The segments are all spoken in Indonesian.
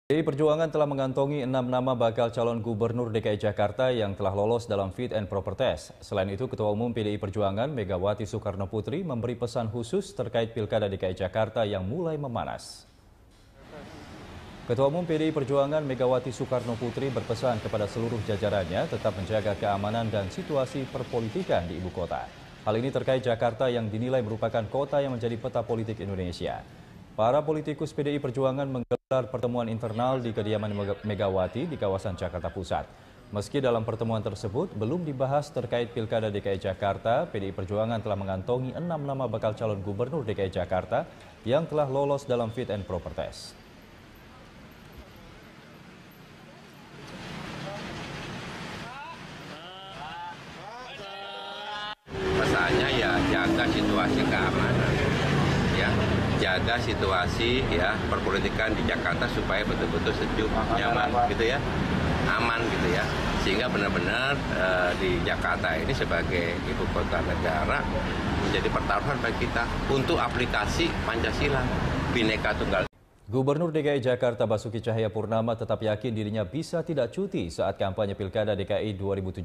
PDI Perjuangan telah mengantongi 6 nama bakal calon gubernur DKI Jakarta yang telah lolos dalam fit and proper test. Selain itu, Ketua Umum PDI Perjuangan Megawati Soekarnoputri memberi pesan khusus terkait Pilkada DKI Jakarta yang mulai memanas. Ketua Umum PDI Perjuangan Megawati Soekarnoputri berpesan kepada seluruh jajarannya tetap menjaga keamanan dan situasi perpolitikan di ibu kota. Hal ini terkait Jakarta yang dinilai merupakan kota yang menjadi peta politik Indonesia. Para politikus PDI Perjuangan menggelar pertemuan internal di kediaman Megawati di kawasan Jakarta Pusat. Meski dalam pertemuan tersebut belum dibahas terkait Pilkada DKI Jakarta, PDI Perjuangan telah mengantongi 6 nama bakal calon gubernur DKI Jakarta yang telah lolos dalam fit and proper test. Pesannya ya jaga situasi keamanan, ya jaga situasi ya perpolitikan di Jakarta supaya betul-betul sejuk, nyaman gitu ya, aman gitu ya, sehingga benar-benar di Jakarta ini sebagai ibu kota negara menjadi pertaruhan bagi kita untuk aplikasi Pancasila Bhinneka Tunggal. Gubernur DKI Jakarta Basuki Cahayapurnama tetap yakin dirinya bisa tidak cuti saat kampanye Pilkada DKI 2017.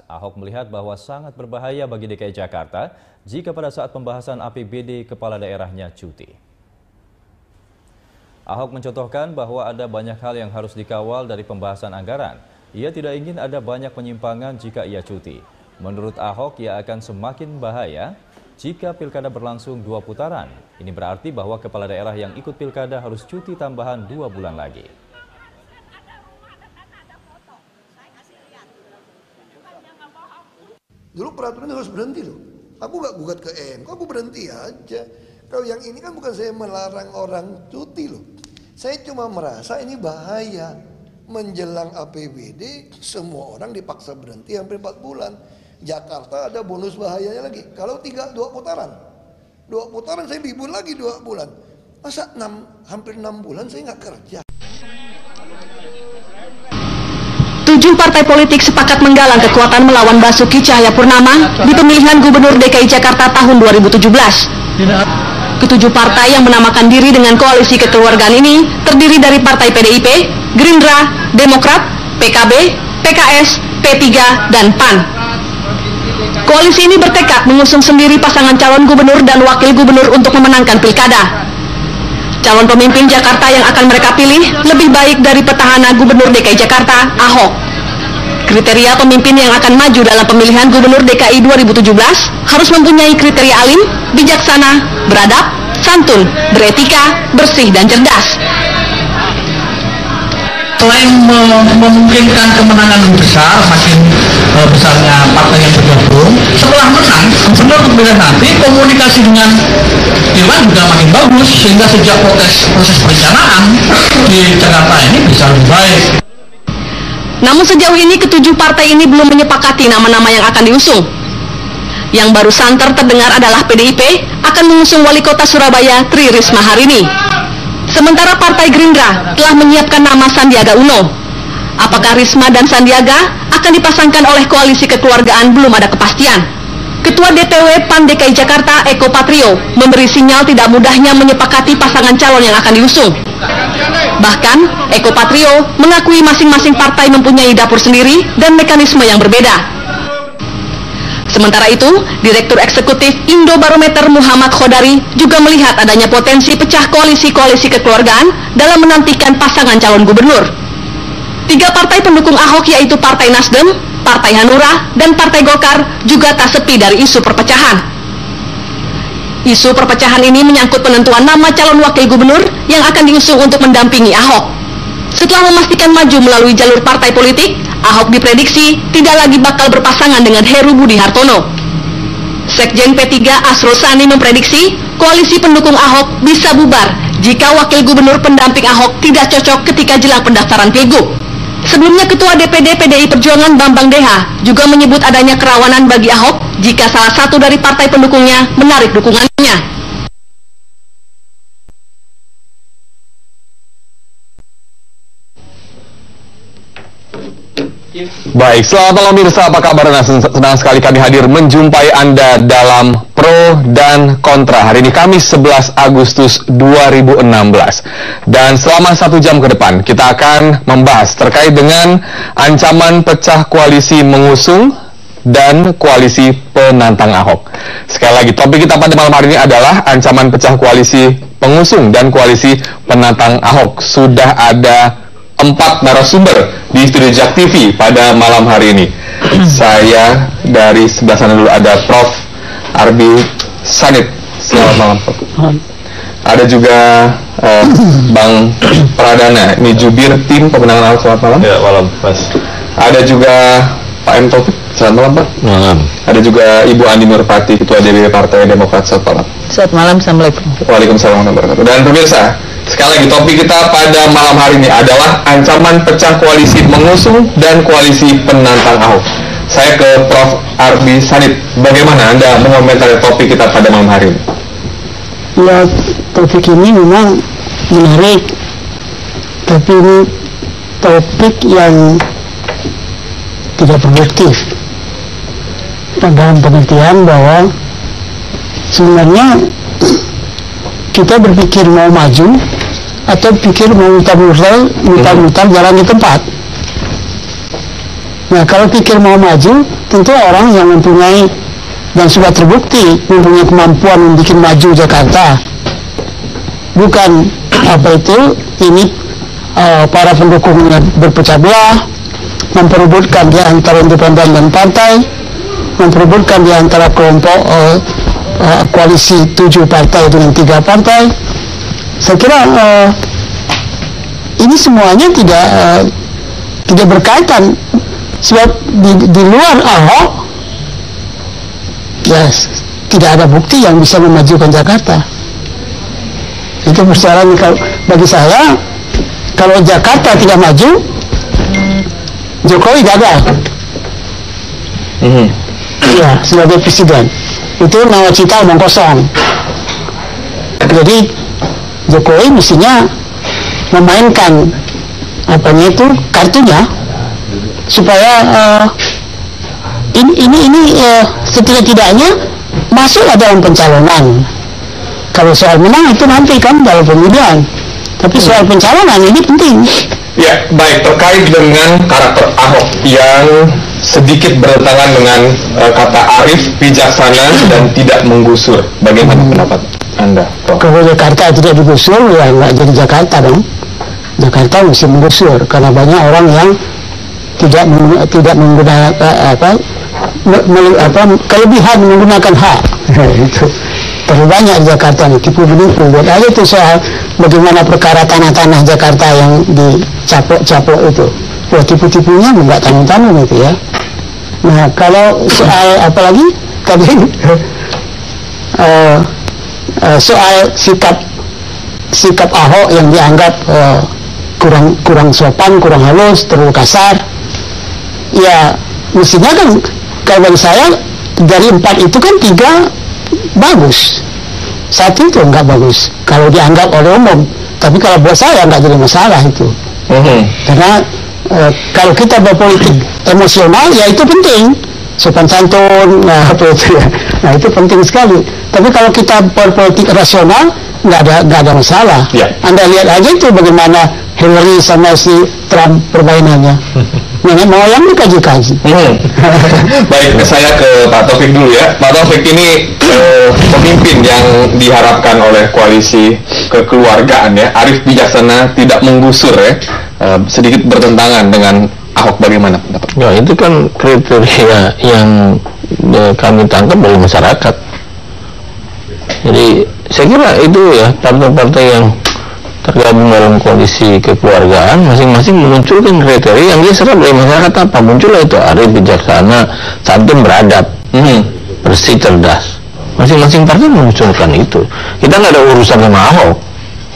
Ahok melihat bahwa sangat berbahaya bagi DKI Jakarta jika pada saat pembahasan APBD kepala daerahnya cuti. Ahok mencontohkan bahwa ada banyak hal yang harus dikawal dari pembahasan anggaran. Ia tidak ingin ada banyak penyimpangan jika ia cuti. Menurut Ahok, ia akan semakin bahaya jika Pilkada berlangsung 2 putaran. Ini berarti bahwa kepala daerah yang ikut Pilkada harus cuti tambahan 2 bulan lagi. Dulu peraturan harus berhenti loh. Aku nggak gugat ke MK, aku berhenti aja. Kalau yang ini kan bukan saya melarang orang cuti loh. Saya cuma merasa ini bahaya. Menjelang APBD semua orang dipaksa berhenti hampir 4 bulan. Jakarta ada bonus bahayanya lagi. Kalau 2 putaran. 2 putaran saya libur lagi 2 bulan. Masa hampir 6 bulan saya nggak kerja. 7 partai politik sepakat menggalang kekuatan melawan Basuki Cahayapurnama di pemilihan Gubernur DKI Jakarta tahun 2017. Ketujuh partai yang menamakan diri dengan koalisi kekeluargaan ini terdiri dari Partai PDIP, Gerindra, Demokrat, PKB, PKS, P3, dan PAN. Koalisi ini bertekad mengusung sendiri pasangan calon gubernur dan wakil gubernur untuk memenangkan pilkada. Calon pemimpin Jakarta yang akan mereka pilih lebih baik dari petahana gubernur DKI Jakarta, Ahok. Kriteria pemimpin yang akan maju dalam pemilihan gubernur DKI 2017 harus mempunyai kriteria alim, bijaksana, beradab, santun, beretika, bersih, dan cerdas. Selain memungkinkan kemenangan besar, makin besarnya partai yang bergabung, setelah menang, gubernur terpilih nanti komunikasi dengan Dewan juga makin bagus, sehingga sejak proses perencanaan di Jakarta ini bisa lebih baik. Namun sejauh ini ketujuh partai ini belum menyepakati nama-nama yang akan diusung. Yang baru santer terdengar adalah PDIP akan mengusung wali kota Surabaya Tri Risma hari ini. Sementara Partai Gerindra telah menyiapkan nama Sandiaga Uno. Apakah Risma dan Sandiaga akan dipasangkan oleh koalisi kekeluargaan belum ada kepastian. Ketua DPW PAN DKI Jakarta Eko Patrio memberi sinyal tidak mudahnya menyepakati pasangan calon yang akan diusung. Bahkan Eko Patrio mengakui masing-masing partai mempunyai dapur sendiri dan mekanisme yang berbeda. Sementara itu, Direktur Eksekutif Indobarometer Muhammad Khodari juga melihat adanya potensi pecah koalisi-koalisi kekeluargaan dalam menantikan pasangan calon gubernur. 3 partai pendukung Ahok yaitu Partai Nasdem, Partai Hanura, dan Partai Golkar juga tak sepi dari isu perpecahan. Isu perpecahan ini menyangkut penentuan nama calon wakil gubernur yang akan diusung untuk mendampingi Ahok. Setelah memastikan maju melalui jalur partai politik, Ahok diprediksi tidak lagi bakal berpasangan dengan Heru Budi Hartono. Sekjen P3 Asrul Sani memprediksi koalisi pendukung Ahok bisa bubar jika wakil gubernur pendamping Ahok tidak cocok ketika jelang pendaftaran Pilgub. Sebelumnya Ketua DPD PDI Perjuangan Bambang Deha juga menyebut adanya kerawanan bagi Ahok jika salah satu dari partai pendukungnya menarik dukungannya. Baik, selamat malam pemirsa, apa kabar? Senang sekali kami hadir menjumpai Anda dalam Pro dan Kontra. Hari ini Kamis 11 Agustus 2016. Dan selama 1 jam ke depan kita akan membahas terkait dengan ancaman pecah koalisi mengusung dan koalisi penantang Ahok. Sekali lagi, topik kita pada malam hari ini adalah ancaman pecah koalisi pengusung dan koalisi penantang Ahok. Sudah ada 4 narasumber di studio Jak TV pada malam hari ini. Saya dari sebelah sana dulu ada Prof. Arbi Sanit. Selamat malam, Prof. Ada juga Bang Pradana, ini jubir tim pemenangan Ahok. Selamat malam. Ya, malam, Mas. Ada juga Pak M. Taufik. Selamat malam, Pak. Malam. Ada juga Ibu Andi Nurpati, Ketua DPP Partai Demokrat. Selamat malam. Selamat malam, Assalamualaikum. Waalaikumsalam warahmatullahi wabarakatuh. Dan pemirsa, sekali lagi topik kita pada malam hari ini adalah ancaman pecah koalisi mengusung dan koalisi penantang Ahok. Saya ke Prof. Arbi Sanit. Bagaimana Anda mengomentari topik kita pada malam hari ini? Ya, topik ini memang menarik, tapi ini topik yang tidak produktif. Dalam pengertian bahwa sebenarnya kita berpikir mau maju atau pikir mau mutar-mutar jalan di tempat. Nah, kalau pikir mau maju, tentu orang yang mempunyai dan sudah terbukti mempunyai kemampuan membuat maju Jakarta. Bukan ini para pendukungnya berpecah belah, memperebutkan di antara independen dan partai, memperebutkan di antara kelompok koalisi 7 partai dengan 3 partai. Saya kira ini semuanya tidak berkaitan, sebab di luar Ahok ya tidak ada bukti yang bisa memajukan Jakarta. Itu persoalan. Bagi saya, kalau Jakarta tidak maju, Jokowi gagal. Ya, sebagai presiden. Itu nawacita omong kosong. Jadi Jokowi mestinya memainkan kartunya supaya ini setidak-tidaknya masuklah dalam pencalonan. Kalau soal menang itu nanti kan dalam pemilihan. Tapi soal pencalonan ini penting. Ya, baik, terkait dengan karakter Ahok yang sedikit bertentangan dengan kata arif, bijaksana, dan tidak menggusur. Bagaimana pendapat Anda, Prof? Kalau Jakarta tidak digusur, ya nggak jadi Jakarta dong. Jakarta mesti menggusur, karena banyak orang yang tidak menggunakan kelebihan menggunakan hak. Itu terlalu banyak di Jakarta nih, tipu-menipu. Buat aja tuh soal bagaimana perkara tanah-tanah Jakarta yang dicapok-capok itu. Wah, tipu-tipunya nggak tanggung-tanggung itu ya. Nah, kalau soal apalagi tadi soal sikap Ahok yang dianggap kurang sopan, kurang halus, terlalu kasar. Ya, mestinya kan kalau bagi saya dari 4 itu kan 3 bagus, 1 itu nggak bagus kalau dianggap oleh umum. Tapi kalau buat saya nggak jadi masalah itu. Karena kalau kita berpolitik emosional, ya itu penting, sopan santun, nah itu penting sekali. Tapi kalau kita berpolitik rasional, nggak ada masalah. Anda lihat aja itu bagaimana Hillary sama si Trump permainannya. Mau yang dikaji-kaji. Baik, saya ke Pak Taufik dulu ya. Pak Taufik ini pemimpin yang diharapkan oleh koalisi kekeluargaan ya, arif, bijaksana, tidak menggusur ya. Sedikit bertentangan dengan Ahok, bagaimana pendapat? Ya, itu kan kriteria yang kami tangkap dari masyarakat. Jadi saya kira itu ya, partai-partai yang tergabung dalam koalisi kekeluargaan masing-masing memunculkan kriteria yang dia serap dari masyarakat. Apa muncullah itu arif, bijaksana, santun, beradab, bersih, cerdas. Masing-masing partai memunculkan itu. Kita nggak ada urusan sama Ahok,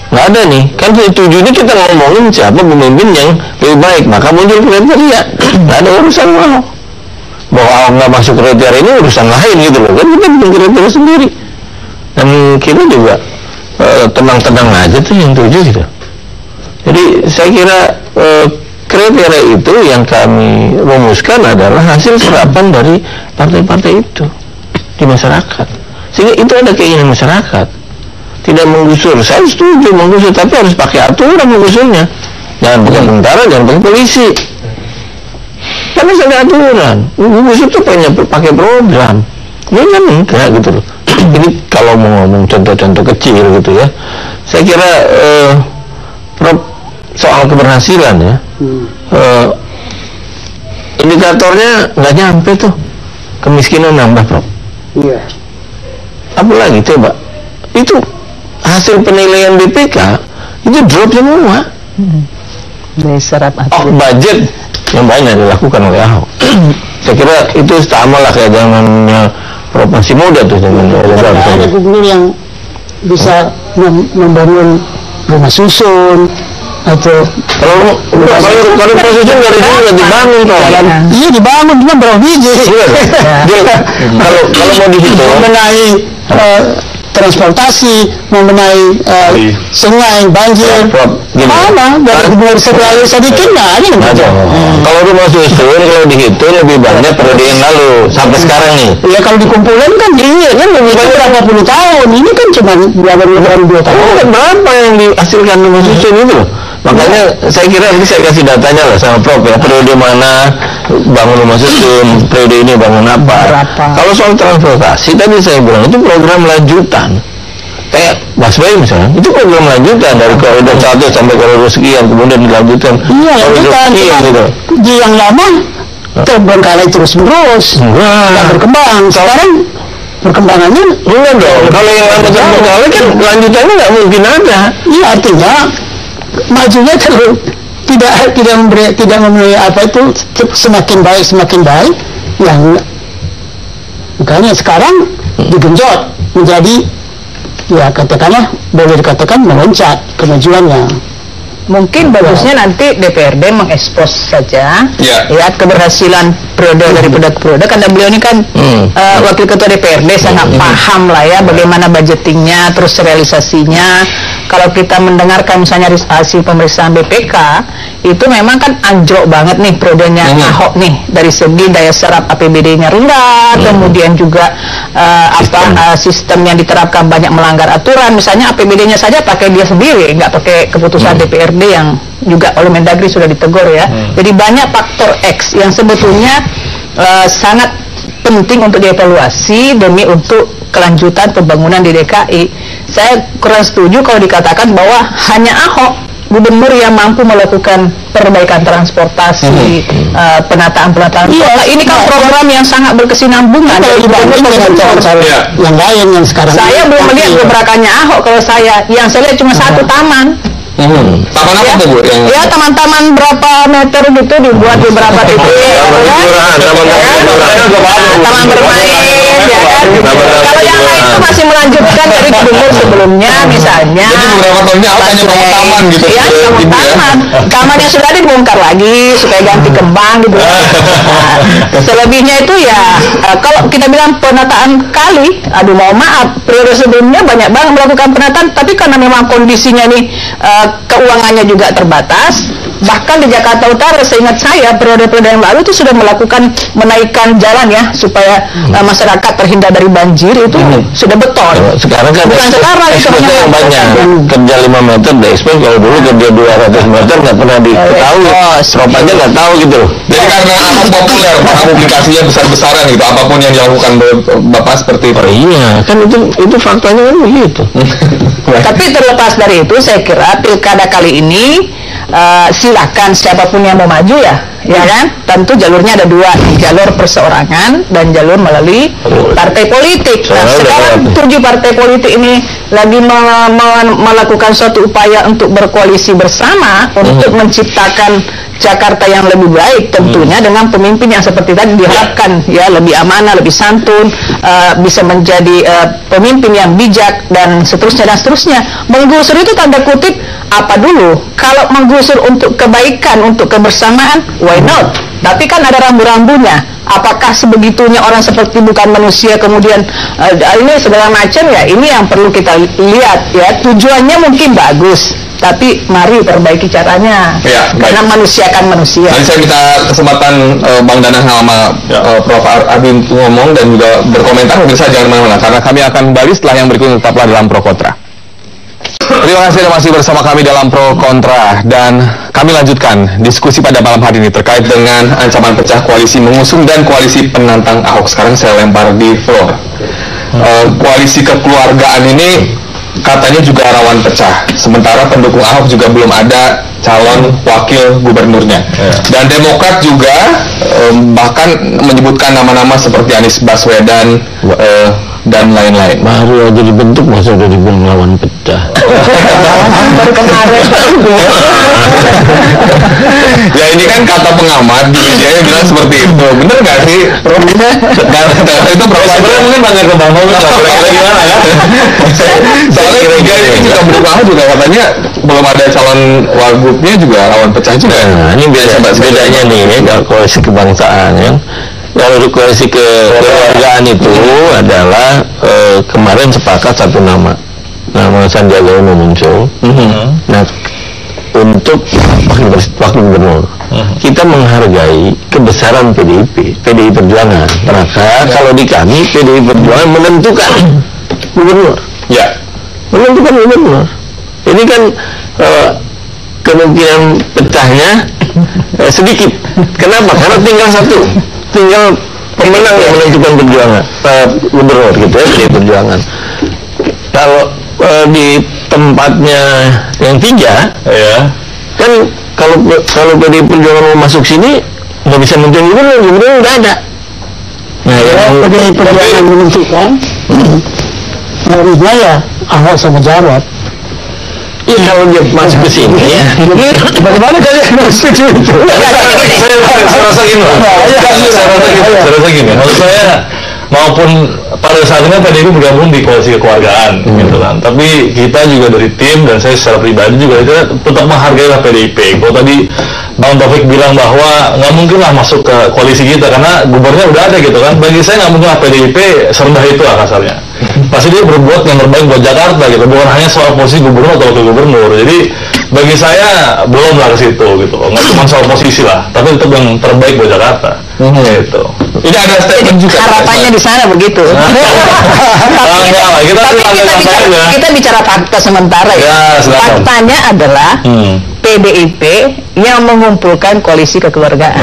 nggak ada nih. Kan tujuannya kita ngomongin siapa pemimpin yang lebih baik, maka muncul kriteria. Nggak ada urusan sama Ahok. Bahwa Ahok nggak masuk kriteria ini urusan lain gitu loh. Kan kita bikin kriteria sendiri. Dan kita juga tenang-tenang aja tuh yang 7 gitu. Jadi saya kira kriteria itu yang kami rumuskan adalah hasil serapan dari partai-partai itu di masyarakat. Sehingga itu ada keinginan masyarakat. Tidak menggusur. Saya setuju menggusur, tapi harus pakai aturan menggusurnya. Jangan pakai tentara, jangan pakai polisi. Karena ada aturan. Menggusur itu pakai program. Ini kan enggak gitu loh. Ini kalau mau ngomong contoh-contoh kecil gitu ya. Saya kira soal keberhasilan ya. Indikatornya nggak nyampe tuh. Kemiskinan nambah, Prof. Iya. Apalagi coba. Itu hasil penilaian BPK itu drop semua. Diserap budget yang banyak dilakukan oleh Ahok. Saya kira itu sama lah kayak zamannya Prof masih muda tuh zaman ada gubernur yang bisa membangun rumah susun atau kalau rumah susun dari dulu udah dibangun toh. Iya dibangun, cuma berapa biji? Kalau mau dihitung mengenai transportasi, mengenai sungai, banjir, mana dari gubernur sedikit nggak ada. Kalau rumah susun kalau dihitung lebih banyak periode yang lalu sampai sekarang nih. Ya kalau dikumpulin kan iya kan lebih banyak berapa puluh tahun. Ini kan cuma berapa 2 tahun. Berapa yang dihasilkan rumah susun itu? Makanya saya kira nanti saya kasih datanya lah sama Prof ya, periode mana bangun rumah susun, periode ini bangun apa. Kalau soal transportasi tadi saya bilang itu program lanjutan. Kayak busway misalnya, itu program lanjutan dari koridor 1 sampai koridor sekian, kemudian dilanjutkan. Iya, lanjutan. Gitu. Di yang lama terbengkalai terus-menerus, nggak berkembang. Sekarang perkembangannya enggak dong. Kalau yang lama terbengkalai kan lanjutannya nggak mungkin ada. Iya, artinya majunya tidak memenuhi apa itu semakin baik yang makanya sekarang digenjot menjadi ya katakanlah boleh dikatakan meloncat kemajuannya. Mungkin bagusnya nanti DPRD mengekspos saja ya keberhasilan periode dari periode karena beliau ini kan wakil ketua DPRD sangat paham lah ya bagaimana budgetingnya terus realisasinya. Kalau kita mendengarkan misalnya hasil pemeriksaan BPK itu memang kan anjlok banget nih periodenya Ahok nih dari segi daya serap APBD-nya rendah, kemudian juga sistem yang diterapkan banyak melanggar aturan, misalnya APBD-nya saja pakai dia sendiri, nggak pakai keputusan DPRD yang juga oleh Mendagri sudah ditegur ya. Jadi banyak faktor X yang sebetulnya sangat penting untuk dievaluasi demi untuk kelanjutan pembangunan di DKI. Saya kurang setuju kalau dikatakan bahwa hanya Ahok gubernur yang mampu melakukan perbaikan transportasi, penataan-penataan kota. Ini kan program yang sangat berkesinambungan. Yang lain yang sekarang saya belum melihat gebrakannya Ahok. Kalau saya lihat cuma satu taman. Taman apa tuh Bu? Ya taman-taman berapa meter gitu dibuat di beberapa titik. Taman bermain, ya kan. Kalau yang lain itu masih melanjutkan dari gubernur sebelumnya, misalnya. Jadi beberapa tahunnya hanya bangun taman gitu. Ya, taman. Taman yang sudah dibongkar lagi supaya ganti kembang gitu. Selebihnya itu ya, kalau kita bilang penataan kali, aduh mohon maaf, periode sebelumnya banyak banget melakukan penataan, tapi karena memang kondisinya nih keuangannya juga terbatas. Bahkan di Jakarta Utara, seingat saya periode-periode yang lalu itu sudah melakukan menaikkan jalan ya supaya masyarakat terhindar dari banjir itu sudah beton. Sekarang kan bukan sekarang itu yang banyak kerja 5 meter diekspos, kalau dulu kerja 200 meter nggak pernah diketahui, Prof aja nggak tahu gitu. Jadi karena Ahok populer, maka publikasinya besar-besaran gitu, apapun yang dilakukan Bapak seperti itu. Iya, kan itu faktanya kan begitu. Tapi terlepas dari itu, saya kira pilkada kali ini silakan siapapun yang mau maju ya kan. Tentu jalurnya ada 2, jalur perseorangan dan jalur melalui partai politik. Nah, sekarang 7 partai politik ini lagi melakukan suatu upaya untuk berkoalisi bersama untuk menciptakan Jakarta yang lebih baik, tentunya dengan pemimpin yang seperti tadi diharapkan ya lebih amanah, lebih santun, bisa menjadi pemimpin yang bijak dan seterusnya. Menggusur itu tanda kutip apa dulu? Kalau menggusur untuk kebaikan, untuk kebersamaan, why not? Tapi kan ada rambu-rambunya. Apakah sebegitunya orang seperti bukan manusia kemudian ini segala macam ya? Ini yang perlu kita lihat ya. Tujuannya mungkin bagus. Tapi mari perbaiki caranya, karena manusia kan manusia. Nanti saya minta kesempatan Bang Danang sama Prof. Ardi ngomong dan juga berkomentar. Pemirsa jangan kemana-mana, karena kami akan kembali setelah yang berikut. Tetaplah dalam Pro Kontra. Terima kasih Anda masih bersama kami dalam Pro Kontra, dan kami lanjutkan diskusi pada malam hari ini terkait dengan ancaman pecah koalisi mengusung dan koalisi penantang Ahok. Sekarang saya lempar di floor. Koalisi kekeluargaan ini katanya juga rawan pecah, sementara pendukung Ahok juga belum ada calon wakil gubernurnya. Dan Demokrat juga bahkan menyebutkan nama-nama seperti Anies Baswedan dan lain-lain. Baru aja dibentuk masa udah dibilang lawan pecah. Baru kemarin. Ya ini kan kata pengamat di media bilang seperti itu. Bener nggak sih? Itu sebenarnya mungkin banyak kebangun. Gimana ya? Soalnya tiga ini juga pendukung juga katanya belum ada calon wagubnya juga rawan pecah juga. Nah, ini biasa bedanya nih kalau koalisi kebangsaan ya. Kalau koalisi kekeluargaan itu adalah kemarin sepakat satu nama Sandiaga Uno muncul. Nah, untuk wakil gubernur, kita menghargai kebesaran PDI Perjuangan. Maka kalau di kami PDI Perjuangan menentukan gubernur. Ya, menentukan gubernur. Ini kan kemungkinan pecahnya sedikit. Kenapa? Karena tinggal pemenang yang menentukan gubernur gitu ya, PDI Perjuangan. Kalau di tempatnya yang 3 ya kan, kalau PDI Perjuangan mau masuk sini nggak bisa menentukan gubernur udah ada. Nah ya, PDI Perjuangan menentukan harusnya ya Ahok sama Jarot. Iya, kalau dia masuk ke sini ya. Bagaimana kalian setuju itu? Saya rasa gini. Maksud saya, maupun pada saat ini PDIP bergabung di koalisi kekeluargaan, gitu kan. Tapi kita juga dari tim dan saya secara pribadi juga itu tetap menghargai PDIP. Kalau tadi Bang Taufik bilang bahwa nggak mungkin lah masuk ke koalisi kita karena gubernurnya udah ada gitu kan. Bagi saya nggak mungkin lah PDIP serendah itu lah kasarnya. Pasti dia berbuat yang terbaik buat Jakarta gitu, bukan hanya soal posisi gubernur atau wakil gubernur. Jadi bagi saya belum lah ke situ gitu, nggak cuma soal posisi lah, tapi tetap yang terbaik buat Jakarta. Gitu. Ini ada statement juga. Harapannya di sana begitu. Kita bicara fakta sementara ya. Faktanya adalah PDIP yang mengumpulkan koalisi kekeluargaan.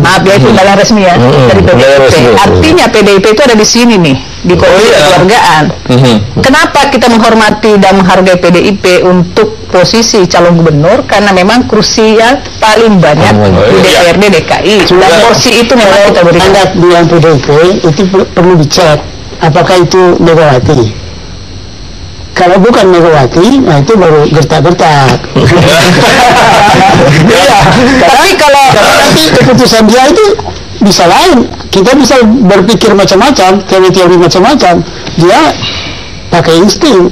Maaf ya, itu undangan resmi ya dari PDIP. Artinya PDIP itu ada di sini nih, di koalisi kekeluargaan. Kenapa kita menghormati dan menghargai PDIP untuk posisi calon gubernur? Karena memang kursi yang paling banyak di DPRD DKI. Dan porsi itu memang kita berikan. Anda bilang PDIP itu perlu dicek apakah itu Megawati. Kalau bukan Megawati, nah itu baru gertak-gertak. Tapi kalau nanti keputusan dia itu bisa lain. Kita bisa berpikir macam-macam, teori-teori macam-macam. Dia pakai insting.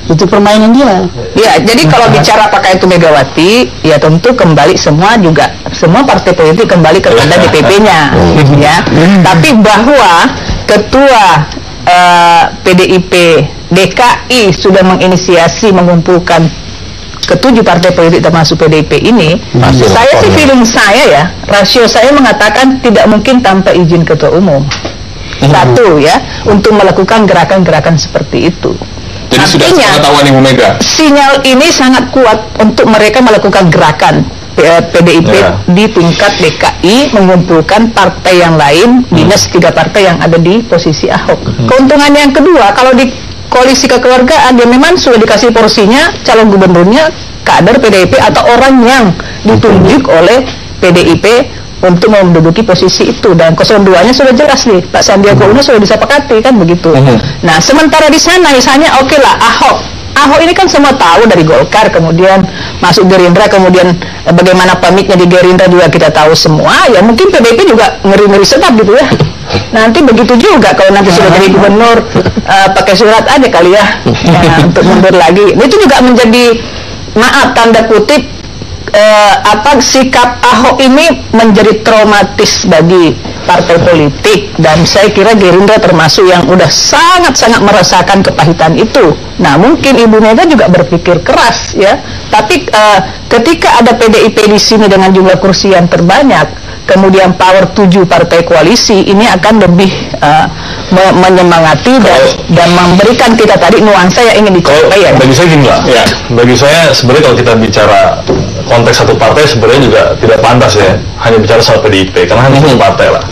Itu permainan dia. Ya, jadi kalau bicara apakah itu Megawati, ya tentu kembali semua partai politik kembali kepada DPP-nya, ya. Tapi bahwa ketua PDIP DKI sudah menginisiasi mengumpulkan ke-7 partai politik termasuk PDIP ini, saya sih feeling saya ya, rasio saya mengatakan tidak mungkin tanpa izin ketua umum. Satu ya, untuk melakukan gerakan-gerakan seperti itu. Jadi sudah pengetahuan Ibu Mega. Sinyal ini sangat kuat untuk mereka melakukan gerakan PDIP di tingkat DKI mengumpulkan partai yang lain minus 3 partai yang ada di posisi Ahok. Keuntungan yang kedua, kalau di koalisi kekeluargaan dia memang sudah dikasih porsinya calon gubernurnya kader PDIP atau orang yang ditunjuk oleh PDIP untuk menduduki posisi itu, dan 02-nya sudah jelas nih, Pak Sandiaga Uno sudah disepakati kan begitu. Nah, sementara di sana misalnya oke lah Ahok ini kan semua tahu dari Golkar, kemudian masuk Gerindra, kemudian bagaimana pamitnya di Gerindra juga kita tahu semua, ya mungkin PDIP juga ngeri-ngeri sedap gitu ya. Nanti begitu juga kalau nanti sudah jadi gubernur, pakai surat aja kali ya, untuk mundur lagi. Itu juga menjadi, maaf tanda kutip, sikap Ahok ini menjadi traumatis bagi partai politik, dan saya kira Gerindra termasuk yang udah sangat-sangat merasakan kepahitan itu. Nah, mungkin Ibu Mega juga berpikir keras ya. Tapi ketika ada PDIP di sini dengan jumlah kursi yang terbanyak, kemudian power 7 partai koalisi, ini akan lebih menyemangati dan memberikan kita tadi nuansa yang ingin dicapai ya. Bagi saya gini lah, ya. Bagi saya sebenarnya kalau kita bicara konteks satu partai sebenarnya juga tidak pantas ya, hanya bicara soal PDIP, karena hanya satu partai lah.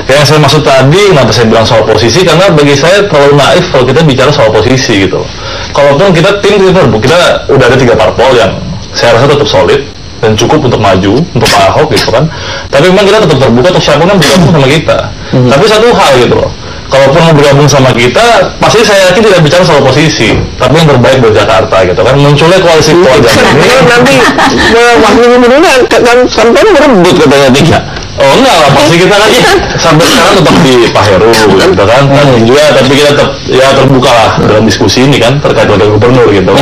Yang saya maksud tadi, kenapa saya bilang soal posisi, karena bagi saya terlalu naif kalau kita bicara soal posisi gitu. Kalaupun kita kita udah ada 3 parpol yang saya rasa tetap solid dan cukup untuk maju, untuk Pak Ahok gitu kan. Tapi memang kita tetap terbuka untuk siapapun yang bergabung sama kita. Tapi satu hal gitu loh, kalaupun mau bergabung sama kita, pasti saya yakin tidak bicara soal posisi, tapi yang terbaik buat Jakarta gitu kan. Munculnya koalisi keluarga ini nanti wakil gubernurnya kan sampai berebut katanya 3. Oh enggak lah, pasti kita kan sampai sekarang tetap di Pak Heru gitu kan. Juga tapi kita tetap ya terbuka lah dalam diskusi ini kan terkait wakil gubernur gitu.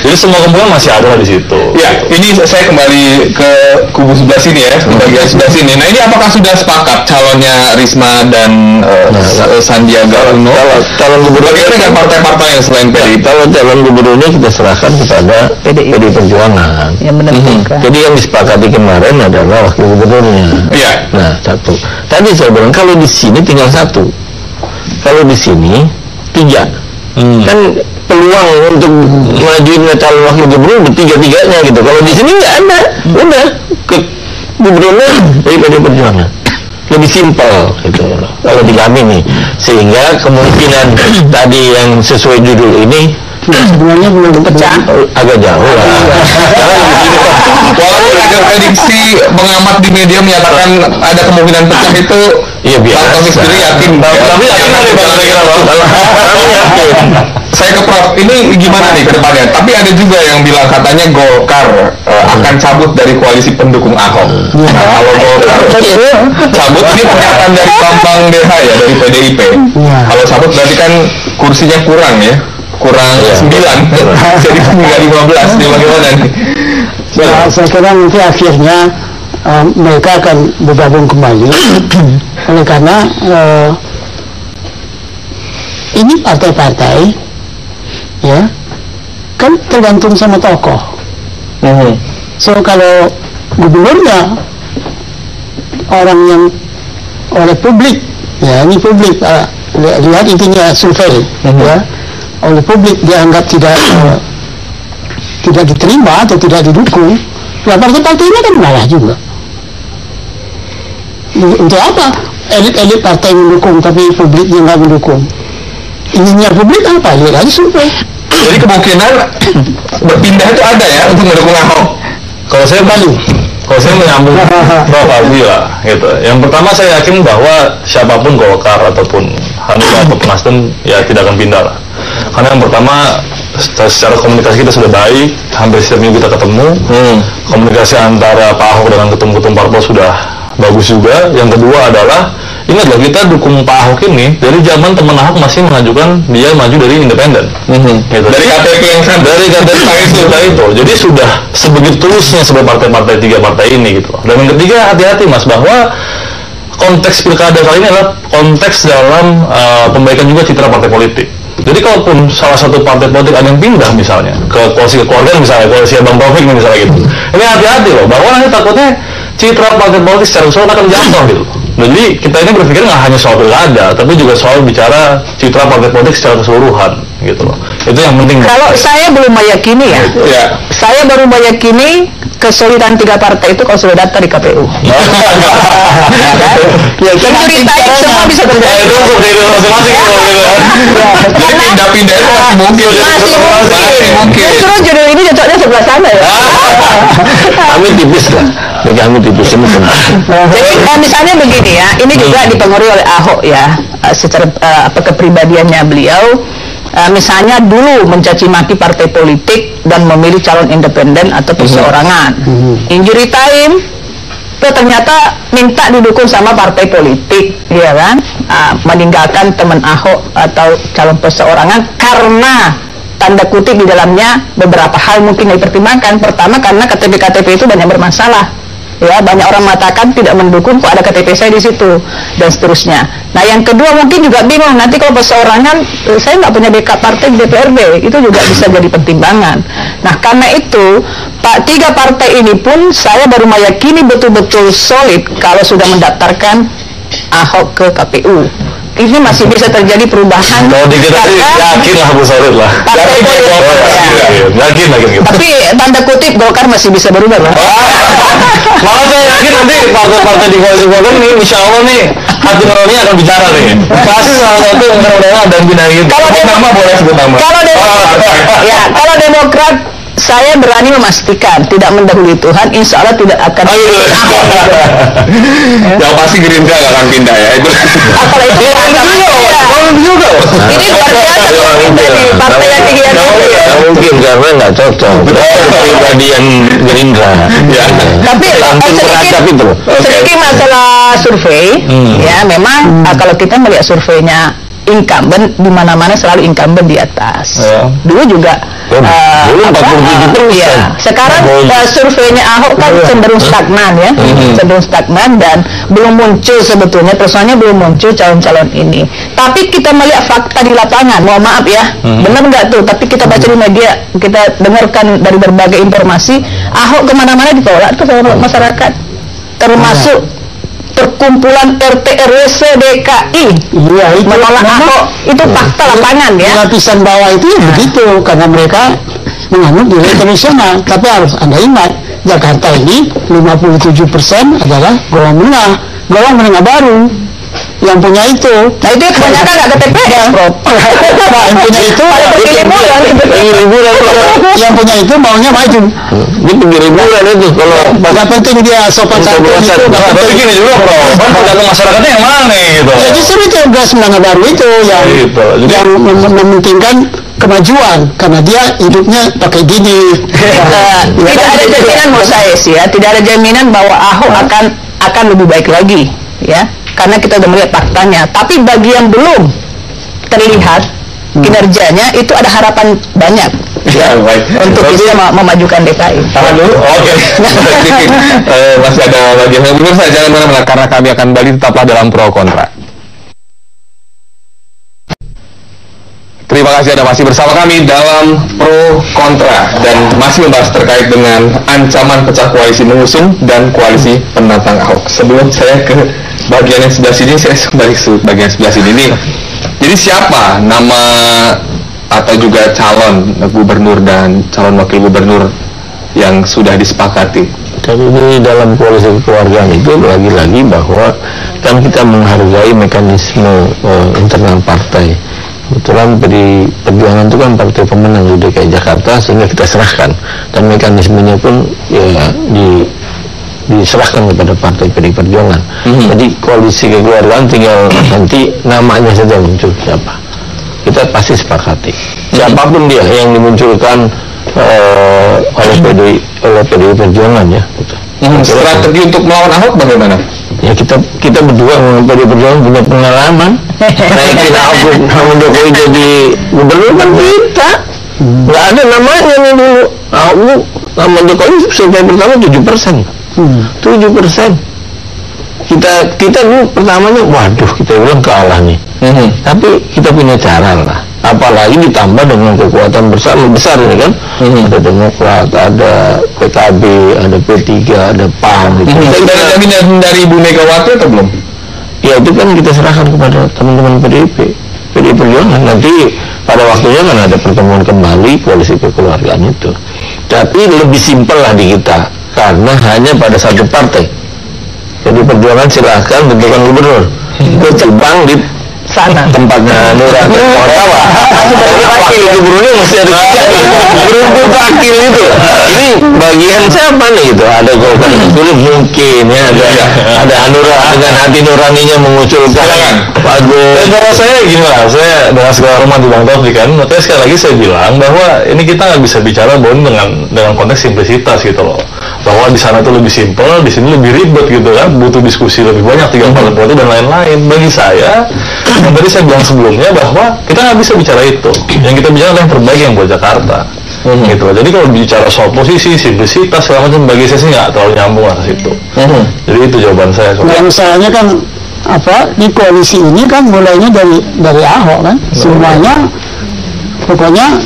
Jadi semua kemungkinan masih ada lah di situ. Ya, ini saya kembali ke kubu sebelah sini ya, bagian sebelah sini. Nah, ini apakah sudah sepakat calonnya Risma dan Sandiaga Uno? Calon gubernurnya dengan partai-partai yang selain PDIP. Kalau calon gubernurnya kita serahkan kepada PDI Perjuangan. Yang menentukan. Jadi yang disepakati kemarin adalah wakil gubernurnya. Iya. Nah, 1. Tadi saya bilang kalau di sini tinggal 1. Kalau di sini 3. Kan peluang untuk majuin calon wakil gubernur bertiga-tiganya gitu. Kalau di sini nggak ada, udah ke gubernurnya dari PDI Perjuangan. Lebih simpel gitu. Kalau di kami nih, sehingga kemungkinan tadi yang sesuai judul ini sebenarnya belum pecah, agak jauh lah. Walaupun ada prediksi pengamat di media menyatakan ada kemungkinan pecah itu, ya biasa. Kami sendiri yakin. Tapi yakin ada saya ke Prof, ini gimana nih ke depannya? Tapi ada juga yang bilang katanya Golkar akan cabut dari koalisi pendukung Ahok. Nah, kalau Golkar cabut, ini pernyataan dari Bambang DH ya, dari PDIP. Kalau cabut berarti kan kursinya kurang ya, kurang 9, jadi tinggal 15. Ini bagaimana nih? Saya kira nanti akhirnya mereka akan bergabung kembali. Oleh karena ini partai-partai ya kan tergantung sama tokoh. So kalau gubernurnya orang yang oleh publik, ya ini publik, lihat intinya survei ya, oleh publik dianggap tidak diterima atau tidak didukung, ya partai-partai ini kan malah juga. Untuk apa elit-elit partai mendukung tapi publiknya nggak mendukung? Inginnya publik apa? Lihat aja survei. Jadi kemungkinan berpindah itu ada ya untuk mendukung Ahok. Kalau saya menyambung Prof Aldi lah gitu. Yang pertama saya yakin bahwa siapapun Golkar ataupun Hanura ataupun Nasdem ya tidak akan pindah lah. Karena yang pertama secara komunikasi kita sudah baik, hampir setiap minggu kita ketemu. Komunikasi antara Pak Ahok dengan ketum-ketum parpol sudah bagus juga. Yang kedua adalah ingatlah kita dukung Pak Ahok ini dari zaman teman Ahok masih mengajukan dia maju dari independen. Gitu. Dari KTP yang dari KTP itu. Jadi sudah sebegitu tulusnya sebagai partai-partai 3 partai ini gitu. Dan yang ketiga hati-hati Mas bahwa konteks pilkada kali ini adalah konteks dalam perbaikan juga citra partai politik. Jadi kalaupun salah satu partai politik ada yang pindah misalnya ke koalisi keluarga misalnya, koalisi Abang Taufik misalnya gitu, ini hati-hati loh, bahwa nanti takutnya citra partai politik secara keseluruhan akan jatuh gitu. Jadi kita ini berpikir nggak hanya soal pilkada, tapi juga soal bicara citra partai politik secara keseluruhan gitu loh. Itu yang penting. Kalau saya belum meyakini ya, saya baru meyakini kesulitan 3 partai itu kalau sudah daftar di KPU. Ya, ceritain semua bisa terjadi. Itu masing-masing. Jadi pindah-pindah itu masih mungkin. Justru judul ini cocoknya sebelah sana ya. Kami tipis lah. Kami tipis ini. Jadi misalnya begini ya, ini juga dipengaruhi oleh Ahok ya, secara kepribadiannya beliau. Misalnya dulu mencaci maki partai politik dan memilih calon independen atau perseorangan. Injury time, ternyata minta didukung sama partai politik, ya kan? Meninggalkan teman Ahok atau calon perseorangan karena tanda kutip di dalamnya beberapa hal mungkin dipertimbangkan. Pertama, karena KTP itu banyak bermasalah. Ya, banyak orang mengatakan tidak mendukung kok ada KTP saya di situ dan seterusnya. Nah, yang kedua mungkin juga bingung nanti kalau perseorangan saya nggak punya backup partai di DPRD, itu juga bisa jadi pertimbangan. Nah, karena itu tiga partai ini pun saya baru meyakini betul-betul solid kalau sudah mendaftarkan Ahok ke KPU. Ini masih bisa terjadi perubahan. Kalau di kita yakin lah, Bu solid lah. Yakin. Tapi tanda kutip Golkar masih bisa berubah, Pak. Malah saya yakin nanti partai-partai di koalisi Golkar ini, insya Allah nih, hati nurani akan bicara nih. Pasti salah satu yang mudah-mudahan dan bina gitu. Kalau nama boleh sebut nama. Kalau Demokrat, saya berani memastikan tidak mendahului Tuhan, insya Allah tidak akan. Yang pasti Gerindra nggak akan pindah ya itu. Kalau itu juga. Ini luar biasa dari partai yang tinggi yang mungkin karena nggak cocok. Pribadi yang Gerindra. Tapi sedikit masalah survei, ya memang kalau kita melihat surveinya incumbent di mana-mana selalu incumbent di atas. Dulu juga sekarang surveinya Ahok kan cenderung stagnan ya, cenderung stagnan dan belum muncul sebetulnya persoalannya belum muncul calon-calon ini. Tapi kita melihat fakta di lapangan, mohon maaf ya, benar nggak tuh? Tapi kita baca di media, kita dengarkan dari berbagai informasi, Ahok kemana-mana ditolak tuh sama masyarakat, termasuk perkumpulan RT RW DKI menolak Ahok. Itu fakta lapangan ya. Lapisan bawah itu begitu karena mereka menganut nilai tradisional. Tapi harus Anda ingat, Jakarta ini 57% adalah golongan menengah baru yang punya itu. Nah itu kebanyakan nggak ke TPS, Prof. Nah, yang punya itu yang punya itu maunya maju. Ini pinggir liburan itu kalau nggak penting dia sopan santun itu. Tapi gini juga, Bro. Tergantung masyarakatnya yang mana nih gitu. Ya justru itu yang beras menengah baru itu yang mementingkan kemajuan karena dia hidupnya pakai gini. Tidak ada jaminan menurut saya sih ya, tidak ada jaminan bahwa Ahok akan lebih baik lagi ya. Karena kita sudah melihat faktanya. Tapi bagi yang belum terlihat kinerjanya itu ada harapan banyak ya, untuk bisa memajukan DKI. Tahan dulu. Oke. Masih ada lagi yang belum saya jangan mana-mana karena kami akan kembali tetaplah dalam pro kontra. Terima kasih Anda masih bersama kami dalam pro kontra dan masih membahas terkait dengan ancaman pecah koalisi mengusung dan koalisi penantang Ahok. Sebelum saya ke bagian yang sebelah sini, saya kembali ke bagian sebelah sini nih. Jadi siapa nama atau juga calon gubernur dan calon wakil gubernur yang sudah disepakati? Tapi di dalam koalisi kekeluargaan itu lagi-lagi bahwa kan kita menghargai mekanisme internal partai. Kebetulan PDI Perjuangan itu kan partai pemenang di DKI Jakarta sehingga kita serahkan dan mekanismenya pun ya diserahkan kepada partai PDI Perjuangan. Jadi koalisi kekeluargaan tinggal nanti namanya saja muncul siapa. Kita pasti sepakati. Siapapun dia yang dimunculkan oleh PDI Perjuangan ya. Gitu. Strategi untuk melawan Ahok bagaimana? Ya kita berdua dengan PDI Perjuangan punya pengalaman. Naikin Ahok sama Jokowi jadi gubernur kan kita. Nggak ada namanya nih dulu. Ahok sama Jokowi survei pertama 7%. 7%. Kita dulu pertamanya, waduh kita bilang kalah nih. Tapi kita punya cara lah. Apalagi ditambah dengan kekuatan besar ini kan. Ada Demokrat, ada PKB, ada P3, ada PAN. Gitu. Ada jaminan dari Ibu Megawati atau belum? Ya itu kan kita serahkan kepada teman-teman PDI Perjuangan. Nanti pada waktunya kan ada pertemuan kembali koalisi kekeluargaan itu. Tapi lebih simpel lah di kita. Karena hanya pada satu partai. Jadi Perjuangan silahkan bentukan gubernur. Ketimbang di sana tempatnya Nurani wakil gubernurnya masih ada berhubung wakil itu. Ini bagian siapa nih gitu? Ada Golkar sulit mungkin ya, ada Hanura dengan hati nuraninya mengusulkan Pak Agus. Kalau saya gini lah, saya dengan segala hormat di Bang Taufik kan, tapi sekali lagi saya bilang bahwa ini kita nggak bisa bicara dengan konteks simplisitas gitu loh. bahwa di sana tuh lebih simpel, di sini lebih ribet gitu kan, butuh diskusi lebih banyak, 3 partai politik dan lain-lain. Bagi saya, yang tadi saya bilang sebelumnya bahwa kita nggak bisa bicara itu. Yang kita bicara adalah yang terbaik yang buat Jakarta. Gitu. Jadi kalau bicara soal posisi, simplisitas segala macam, bagi saya sih nggak terlalu nyambung lah ke situ. Jadi itu jawaban saya. Nah, misalnya kan di koalisi ini kan mulainya dari Ahok kan, semuanya pokoknya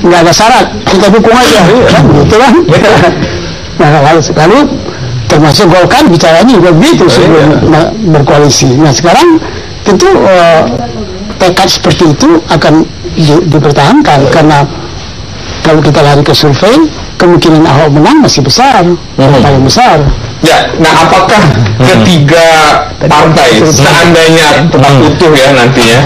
nggak ada syarat, kita dukung aja, kan gitu kan. Nah lalu termasuk Golkar bicaranya juga begitu sebelum berkoalisi. Nah sekarang tentu tekad seperti itu akan dipertahankan karena kalau kita lari ke survei, kemungkinan Ahok menang masih besar, paling besar. Ya, nah apakah ketiga partai seandainya tetap utuh ya nantinya?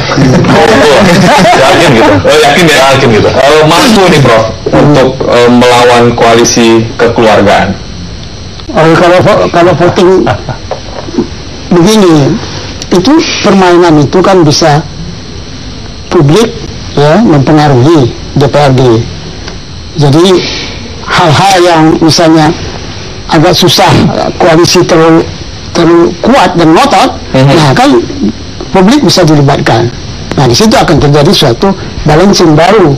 Yakin gitu? Yakin ya? Yakin gitu. Mampu nih Prof untuk melawan koalisi kekeluargaan. Kalau voting begini, itu permainan itu kan bisa publik ya mempengaruhi DPRD. Jadi hal-hal yang misalnya agak susah koalisi terlalu kuat dan ngotot, nah kan publik bisa dilibatkan. Nah di situ akan terjadi suatu balancing baru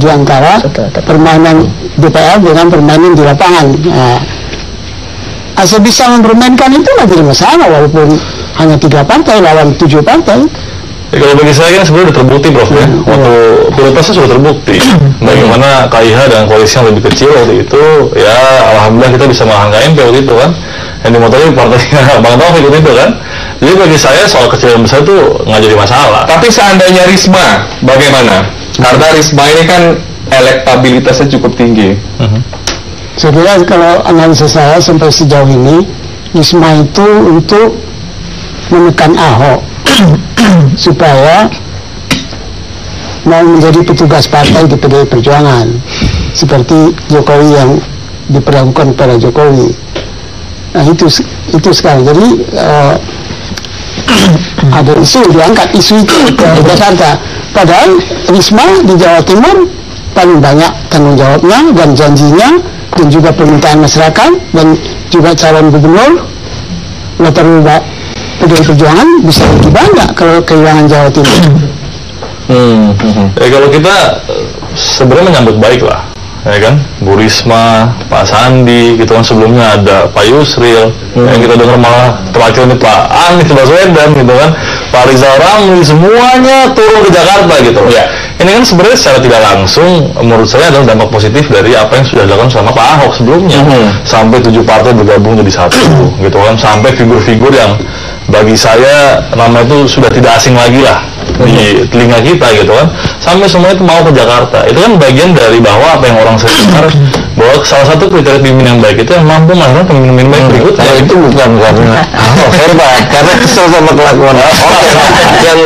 di antara permainan DPR dengan permainan di lapangan. Nah, asal bisa mempermainkan itu nggak jadi masalah walaupun hanya 3 partai lawan 7 partai. Ya, kalau bagi saya kan sebenarnya udah terbukti Prof ya, waktu pilpresnya sudah terbukti bagaimana KIH dan koalisi yang lebih kecil waktu itu, ya alhamdulillah kita bisa mengalahkan KMP waktu itu kan, yang dimotori partainya Bang Taufik itu kan. Jadi bagi saya soal kecil dan besar itu nggak jadi masalah. Tapi seandainya Risma, bagaimana? Karena Risma ini kan elektabilitasnya cukup tinggi. Saya kira kalau analisa saya sampai sejauh ini, Risma itu untuk menekan Ahok supaya mau menjadi petugas partai di PDI Perjuangan seperti Jokowi yang diperlakukan pada Jokowi. Nah itu sekarang. Jadi ada isu diangkat isu itu ke Jakarta. Padahal Risma di Jawa Timur paling banyak tanggung jawabnya dan janjinya dan juga permintaan masyarakat dan juga calon gubernur. Latar belakang PDI Perjuangan bisa lebih banyak kalau kehilangan Jawa Timur. Kalau kita sebenarnya menyambut baik lah, ya kan, Bu Risma, Pak Sandi, gitu kan, sebelumnya ada Pak Yusril, yang kita dengar malah terakhir ini Pak Anies Baswedan, gitu kan, Pak Rizal Ramli, semuanya turun ke Jakarta gitu. Ya. Ini kan sebenarnya secara tidak langsung menurut saya adalah dampak positif dari apa yang sudah dilakukan sama Pak Ahok sebelumnya, sampai 7 partai bergabung jadi satu, gitu kan, sampai figur-figur yang bagi saya nama itu sudah tidak asing lagi lah di telinga kita gitu kan, sampai semua itu mau ke Jakarta. Itu kan bagian dari bahwa apa yang orang saya dengar, bahwa salah satu kriteria pemimpin yang baik itu yang mampu melahirkan pemimpin baik berikutnya. Itu bukan karena hebat, karena kesel sama kelakuan orang yang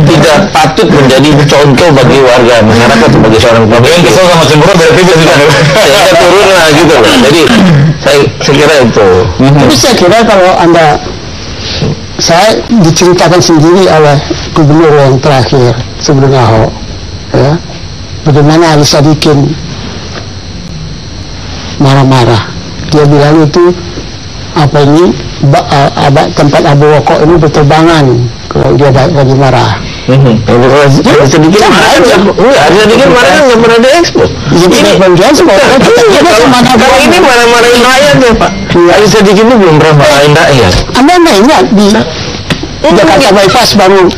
tidak patut menjadi contoh bagi warga masyarakat sebagai seorang pemimpin. Yang kesel sama cemburu dari TV juga. Saya turun lah gitu loh. Jadi saya kira itu. Tapi saya kira kalau saya diceritakan sendiri oleh gubernur yang terakhir sebelum Ahok, ya, bagaimana Ali Sadikin marah-marah. Dia bilang itu tempat Abu Woko ini berterbangan kalau dia lagi marah. Sedikit marah aja. Sedikit marah kan nggak pernah diekspos. Ini kalau ini marah-marahin rakyat ya Pak. Ali Sadikin itu belum pernah marahin rakyat. Anda nggak ingat di Jakarta Bypass baru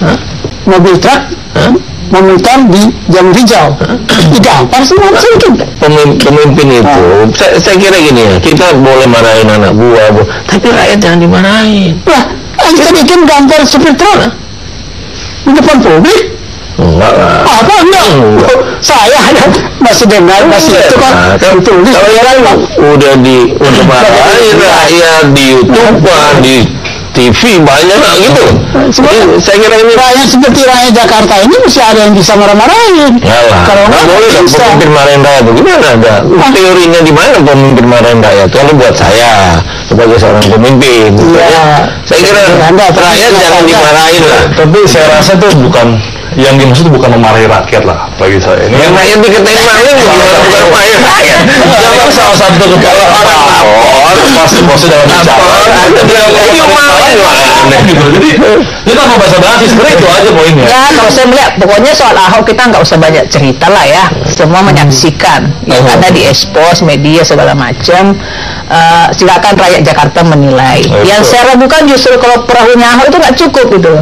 mobil truk memutar di Jalan Rijau, digampar semua sedikit. Pemimpin itu, saya kira gini ya, kita boleh marahin anak buah, tapi rakyat jangan dimarahin. Wah, sedikit gampar supir truk di depan publik. Enggak lah. Apa enggak? Saya masih dengar, masih itu kan tulis. Kalau yang udah marahin rakyat di YouTube, di TV banyak gitu. Saya kira ini rakyat seperti rakyat Jakarta ini mesti ada yang bisa marah-marahin. Kalau nggak boleh pemimpin marahin rakyat. Gimana ada? Teorinya di mana pemimpin marahin rakyat? Kalau buat saya sebagai seorang pemimpin, saya kira rakyat jangan dimarahin lah. Tapi saya rasa itu bukan yang dimaksud bukan memarahi rakyat lah bagi saya. Ini yang rakyat dikatain maling bukan marahi rakyat. Jangan salah satu kalau orang lapor pasti dalam bicara. Jadi kita mau basa-basi sebenarnya itu aja poinnya. Ya kalau saya melihat pokoknya soal Ahok kita nggak usah banyak cerita lah ya. Semua menyaksikan. Ya, karena diekspos media segala macam. Silakan rakyat Jakarta menilai. Yang saya ragukan justru kalau perahunya Ahok itu nggak cukup gitu.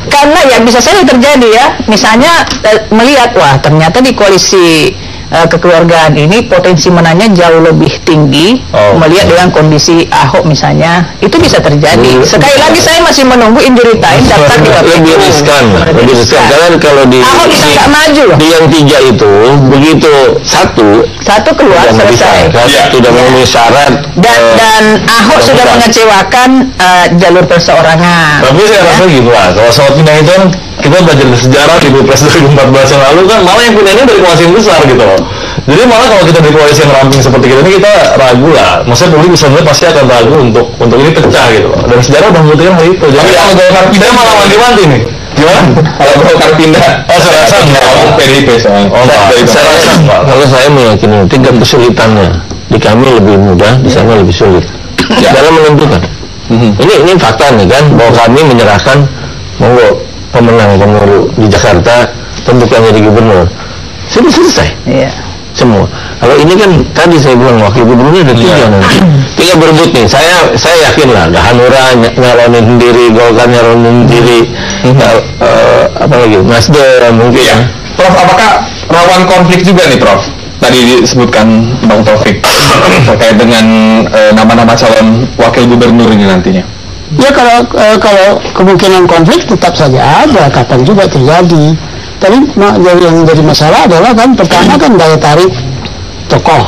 Karena ya bisa saja terjadi ya. Misalnya melihat wah ternyata di koalisi kekeluargaan ini potensi menangnya jauh lebih tinggi melihat dengan kondisi Ahok misalnya itu bisa terjadi. Sekali lagi saya masih menunggu injury time daftar di KPU. Lebih riskan karena kalau di Ahok bisa nggak maju loh. Di yang 3 itu begitu satu keluar selesai tidak memenuhi syarat dan Ahok sudah mengecewakan jalur perseorangan. Tapi saya rasa gitu lah, kalau soal pindah itu kan kita belajar sejarah di Pilpres 2014 yang lalu kan malah yang pindahnya dari koalisi yang besar gitu loh. Jadi malah kalau kita dari koalisi yang ramping seperti kita ini kita ragu lah. Maksudnya publik sebenarnya pasti akan ragu untuk ini pecah gitu loh. Dan sejarah udah membuktikan hal itu. Jadi kalau Golkar pindah malah wanti-wanti nih. Gimana? Kalau Golkar pindah? Saya rasa enggak. PDIP soalnya. Saya rasa kalau saya meyakini tingkat kesulitannya di kami lebih mudah, di sana lebih sulit dalam menentukan. Ini fakta nih kan bahwa kami menyerahkan monggo pemenang pemilu di Jakarta tentukan jadi gubernur. Sudah selesai. Iya. Semua. Kalau ini kan tadi saya bilang wakil gubernurnya ada 3 nanti. 3 berebut nih. Saya yakin lah. Hanura nyalonin sendiri, Golkar nyalonin sendiri. Apa lagi? Nasdem mungkin. Ya. Prof, apakah rawan konflik juga nih Prof? Tadi disebutkan Bang Taufik terkait dengan nama-nama calon wakil gubernur ini nantinya. Ya kalau kemungkinan konflik tetap saja ada, kapan juga terjadi. Tapi yang jadi masalah adalah kan pertama kan daya tarik tokoh.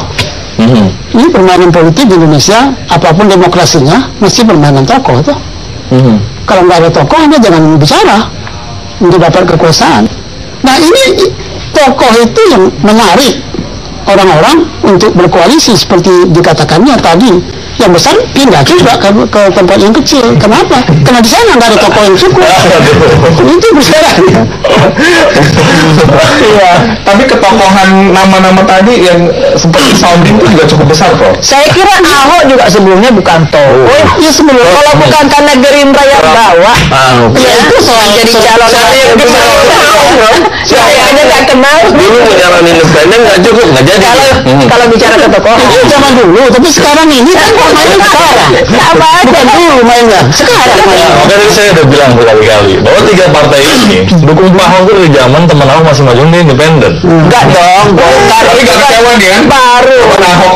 Ini permainan politik di Indonesia, apapun demokrasinya mesti permainan tokoh tuh. Kalau nggak ada tokoh, Anda jangan bicara untuk dapat kekuasaan. Nah ini tokoh itu yang menarik orang-orang untuk berkoalisi seperti dikatakannya tadi. Yang besar pindah juga ke tempat yang kecil. Kenapa? Karena di sana nggak ada tokoh yang cukup. Itu besar. Iya. Tapi ketokohan nama-nama tadi yang seperti sounding itu juga cukup besar kok. Saya kira Ahok juga sebelumnya bukan tokoh. Ya sebelum kalau bukan karena Gerindra yang bawa, ya itu soal jadi calon. Saya aja nggak kenal. Dulu calon independen nggak cukup, nggak jadi. Kalau bicara ketokohan itu zaman dulu, tapi sekarang ini kan mainnya sekarang. Apa aja? Bukan dulu mainnya. Sekarang mainnya. Makanya saya udah bilang berkali-kali bahwa 3 partai ini dukung Pak Ahok itu dari zaman teman Ahok masih maju di independen. Enggak dong, Golkar tapi gak kecewa dia kan? Baru. Teman Ahok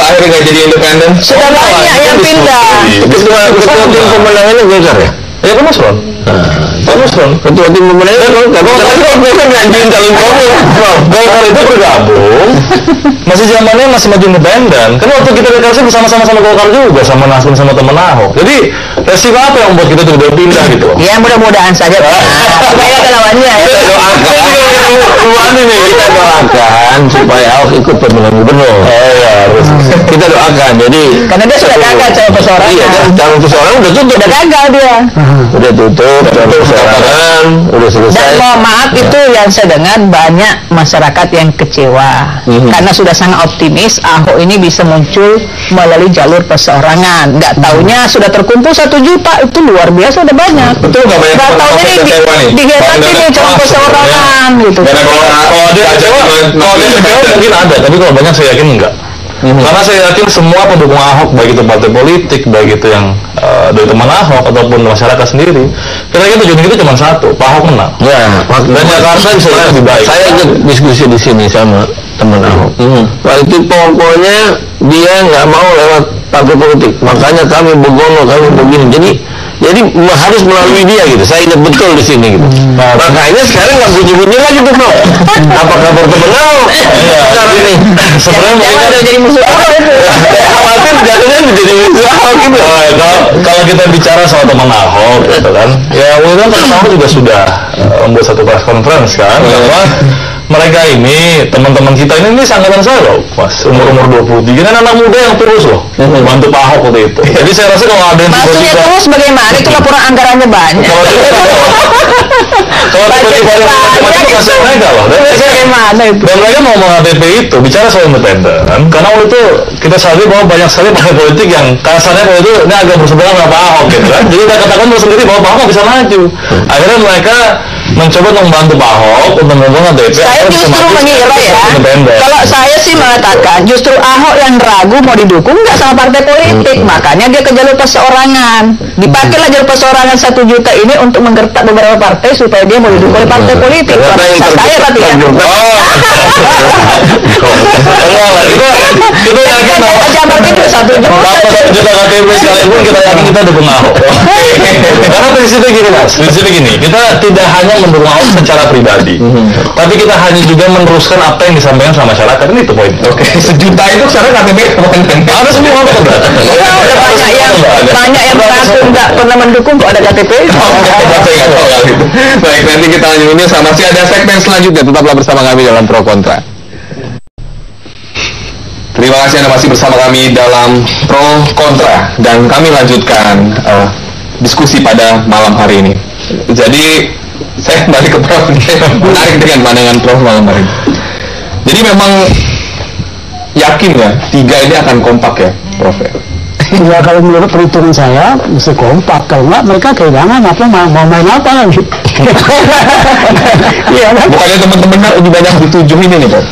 akhirnya nggak jadi independen. Sudah banyak yang pindah. Ketua tim pemenangannya Golkar ya? Ya kan Mas Ron? Ketua tim pemenangannya Golkar. Golkar ngajuin calon Golkar itu bergabung masih zamannya masih maju independen. Kan waktu kita deklarasi bersama-sama sama Golkar juga, sama Nasdem sama teman Ahok. Jadi resiko apa yang membuat kita tidak pindah gitu? Ya mudah-mudahan saja. Supaya kelawannya ya. Kita doakan supaya Ahok ikut pemilihan gubernur. Kita doakan. Jadi karena dia sudah gagal calon perseorangan. Iya, calon perseorangan udah tutup. Udah gagal dia. Udah tutup calon perseorangan, udah selesai. Dan mohon maaf itu yang saya dengar banyak masyarakat yang kecewa karena sudah sangat optimis Ahok ini bisa muncul melalui jalur perseorangan. Nggak taunya sudah terkumpul 1 juta, itu luar biasa, udah banyak. Betul nggak banyak orang kecewa nih? Dihianati nih calon perseorangan gitu. Kalau dia kecewa mungkin ada, tapi kalau banyak saya yakin enggak. Karena saya yakin semua pendukung Ahok, baik itu partai politik, baik itu yang dari teman Ahok ataupun masyarakat sendiri, kira-kira tujuan kita cuma satu, Pak Ahok menang. Ya, dan Jakarta bisa lebih baik. Saya ikut diskusi di sini sama teman Ahok. Waktu itu pokoknya dia nggak mau lewat partai politik, makanya kami begono, kami begini. Jadi harus melalui dia gitu. Saya ingat betul di sini gitu. Makanya sekarang nggak bunyi-bunyi lagi tuh Bro. Apa kabar teman Ahok? Sekarang ini sebenarnya udah jadi musuh Ahok itu. Khawatir jadinya menjadi musuh Ahok gitu. Kalau kita bicara soal teman Ahok gitu kan, ya waktu itu teman Ahok juga sudah membuat satu press conference kan, bahwa mereka ini, teman-teman kita ini seangkatan saya loh, Mas, umur 23, kan anak muda yang terus loh, bantu Pak Ahok waktu itu. Jadi saya rasa kalau ada yang maksudnya terus bagaimana? Itu laporan anggarannya banyak. Kalau tiba-tiba kasih mereka loh, bagaimana itu? Dan mereka mau ATP itu bicara soal independen, karena waktu itu kita sadari bahwa banyak sekali partai politik yang kasarnya waktu itu ini agak berseberangan sama Pak Ahok gitu kan. Jadi kita katakan sendiri bahwa Pak Ahok bisa maju. Akhirnya mereka mencoba membantu Pak Ahok untuk membangun ATP. Saya justru mengira ya, kalau saya sih mengatakan justru Ahok yang ragu mau didukung nggak sama partai politik, makanya dia ke jalur perseorangan. Dipakailah jalur perseorangan 1 juta ini untuk menggertak beberapa partai supaya dia mau didukung oleh partai politik. Saya berarti ya. Kita yakin bahwa 1 juta KTP sekalipun kita yakin kita dukung Ahok. Karena prinsipnya gini Mas, prinsipnya gini, kita tidak hanya mendukung Ahok secara pribadi, tapi kita hanya juga meneruskan apa yang disampaikan sama masyarakat. Ini itu poin. Oke, 1 juta itu sekarang KTP ada semua kok. Banyak yang mengaku nggak pernah mendukung kok ada KTP. Baik, nanti kita lanjutin sama masih ada segmen selanjutnya. Tetaplah bersama kami dalam Pro Kontra. Terima kasih Anda masih bersama kami dalam Pro Kontra, dan kami lanjutkan diskusi pada malam hari ini. Jadi saya balik ke Prof, menarik dengan pandangan Prof malam hari ini. Jadi memang yakin ya 3 ini akan kompak ya Prof ya? Ya kalau menurut perhitungan saya mesti kompak, kalau enggak mereka kehilangan apa, mau main apa lagi. Iya kan? Bukannya teman-teman lebih banyak ditujuh ini nih Pak?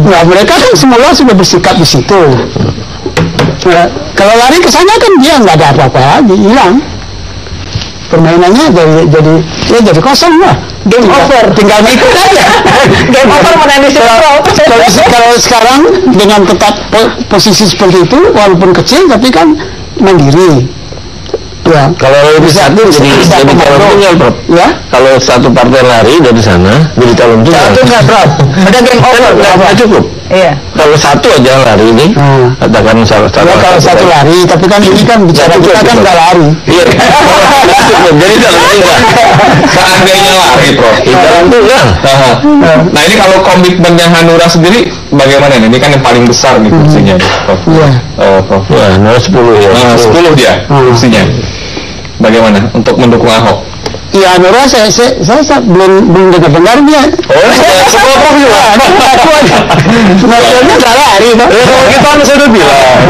Nah mereka kan semula sudah bersikap di situ. Nah, kalau lari ke sana kan dia nggak ada apa-apa lagi, hilang. Permainannya jadi kosong lah. Game over, tinggal ngikut aja. Game over menangis. Kalau sekarang dengan tetap posisi seperti itu, walaupun kecil tapi kan mandiri. Ya. Kalau lebih satu jadi calon tunggal, Prof. Ya. Kalau satu partai lari dari sana jadi calon tunggal. Satu nggak, Prof. Ada game over. Nggak cukup. Iya. Kalau satu aja lari ini, katakan salah satu. Kalau satu lari, tapi kan ini kan bicara kita kan nggak lari. Iya. Jadi calon tunggal. Seandainya lari, Prof. Calon tunggal. Nah ini kalau komitmennya Hanura sendiri bagaimana nih? Ini kan yang paling besar nih kursinya, Prof. Iya. Prof. Wah, 10 ya. 10 dia kursinya. Bagaimana untuk mendukung Ahok? Ya Hanura saya belum dengar dia. Semua Prof juga. Maksudnya nggak lari, Pak. Kita kan sudah bilang,